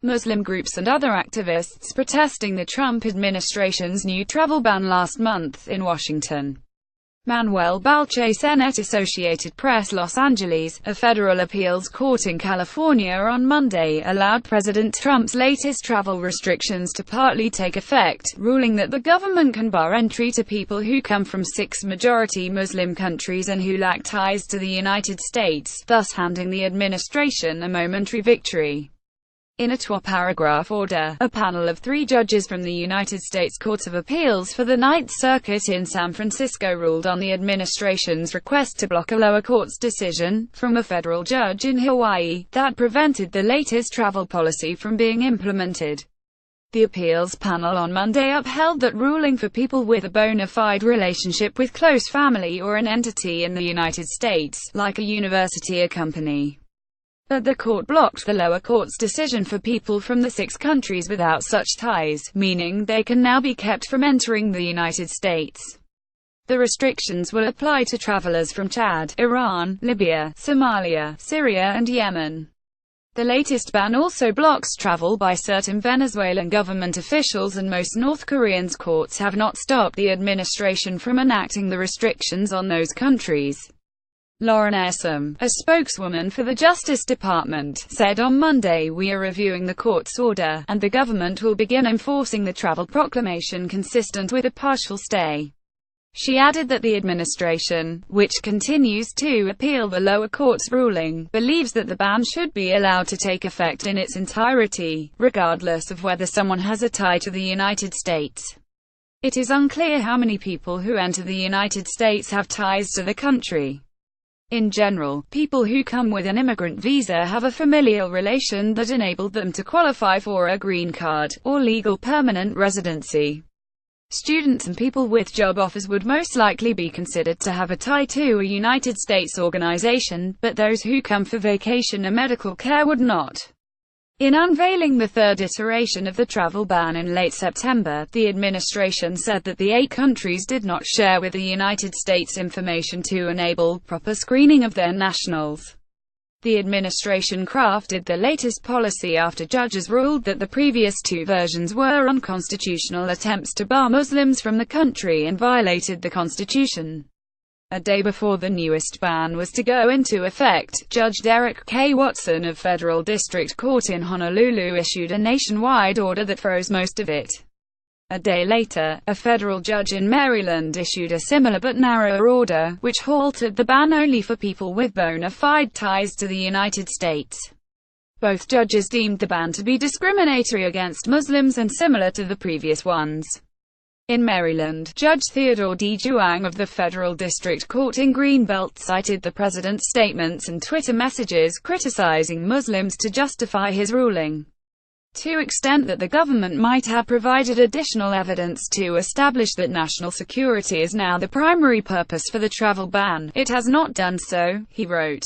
Muslim groups and other activists protesting the Trump administration's new travel ban last month in Washington. Manuel Balce, CenetaAssociated Press, Los Angeles. A federal appeals court in California on Monday allowed President Trump's latest travel restrictions to partly take effect, ruling that the government can bar entry to people who come from 6 majority Muslim countries and who lack ties to the United States, thus handing the administration a momentary victory. In a 12-paragraph order, a panel of 3 judges from the United States Court of Appeals for the Ninth Circuit in San Francisco ruled on the administration's request to block a lower court's decision, from a federal judge in Hawaii, that prevented the latest travel policy from being implemented. The appeals panel on Monday upheld that ruling for people with a bona fide relationship with close family or an entity in the United States, like a university or company. But the court blocked the lower court's decision for people from the 6 countries without such ties, meaning they can now be kept from entering the United States. The restrictions will apply to travelers from Chad, Iran, Libya, Somalia, Syria and Yemen. The latest ban also blocks travel by certain Venezuelan government officials, and most North Korean courts have not stopped the administration from enacting the restrictions on those countries. Lauren Essom, a spokeswoman for the Justice Department, said on Monday, "We are reviewing the court's order, and the government will begin enforcing the travel proclamation consistent with a partial stay." She added that the administration, which continues to appeal the lower court's ruling, believes that the ban should be allowed to take effect in its entirety, regardless of whether someone has a tie to the United States. It is unclear how many people who enter the United States have ties to the country. In general, people who come with an immigrant visa have a familial relation that enabled them to qualify for a green card, or legal permanent residency. Students and people with job offers would most likely be considered to have a tie to a United States organization, but those who come for vacation or medical care would not. In unveiling the 3rd iteration of the travel ban in late September, the administration said that the 8 countries did not share with the United States information to enable proper screening of their nationals. The administration crafted the latest policy after judges ruled that the previous 2 versions were unconstitutional attempts to bar Muslims from the country and violated the Constitution. A day before the newest ban was to go into effect, Judge Derek K. Watson of Federal District Court in Honolulu issued a nationwide order that froze most of it. A day later, a federal judge in Maryland issued a similar but narrower order, which halted the ban only for people with bona fide ties to the United States. Both judges deemed the ban to be discriminatory against Muslims and similar to the previous ones. In Maryland, Judge Theodore D. Juang of the Federal District Court in Greenbelt cited the president's statements and Twitter messages criticizing Muslims to justify his ruling. To the extent that the government might have provided additional evidence to establish that national security is now the primary purpose for the travel ban, it has not done so, he wrote.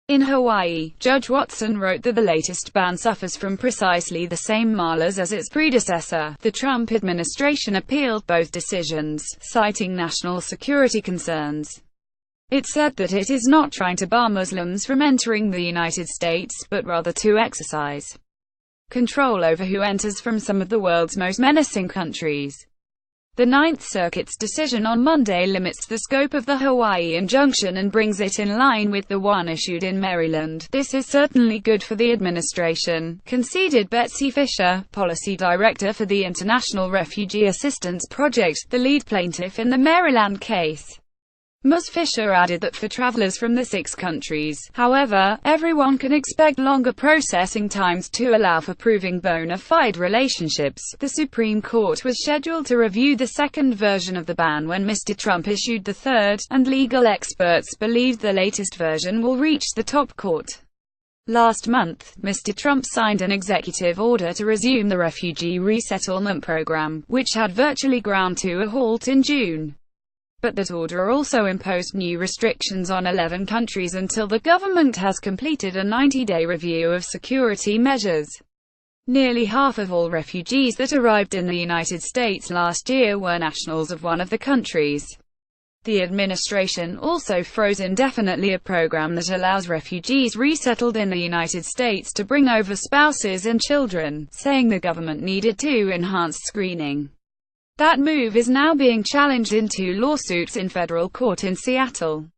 In Hawaii, Judge Watson wrote that the latest ban suffers from precisely the same malas as its predecessor. The Trump administration appealed both decisions, citing national security concerns. It said that it is not trying to bar Muslims from entering the United States, but rather to exercise control over who enters from some of the world's most menacing countries. The Ninth Circuit's decision on Monday limits the scope of the Hawaii injunction and brings it in line with the one issued in Maryland. "This is certainly good for the administration," conceded Betsy Fisher, policy director for the International Refugee Assistance Project, the lead plaintiff in the Maryland case. Ms. Fisher added that for travelers from the 6 countries, however, everyone can expect longer processing times to allow for proving bona fide relationships. The Supreme Court was scheduled to review the 2nd version of the ban when Mr. Trump issued the 3rd, and legal experts believe the latest version will reach the top court. Last month, Mr. Trump signed an executive order to resume the refugee resettlement program, which had virtually ground to a halt in June. But that order also imposed new restrictions on 11 countries until the government has completed a 90-day review of security measures. Nearly half of all refugees that arrived in the United States last year were nationals of one of the countries. The administration also froze indefinitely a program that allows refugees resettled in the United States to bring over spouses and children, saying the government needed to enhance screening. That move is now being challenged in 2 lawsuits in federal court in Seattle.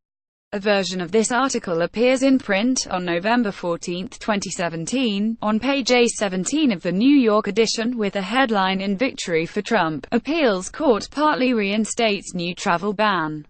A version of this article appears in print on November 14, 2017, on page A17 of the New York edition, with a headline: "In Victory for Trump, Appeals Court Partly Reinstates New Travel Ban."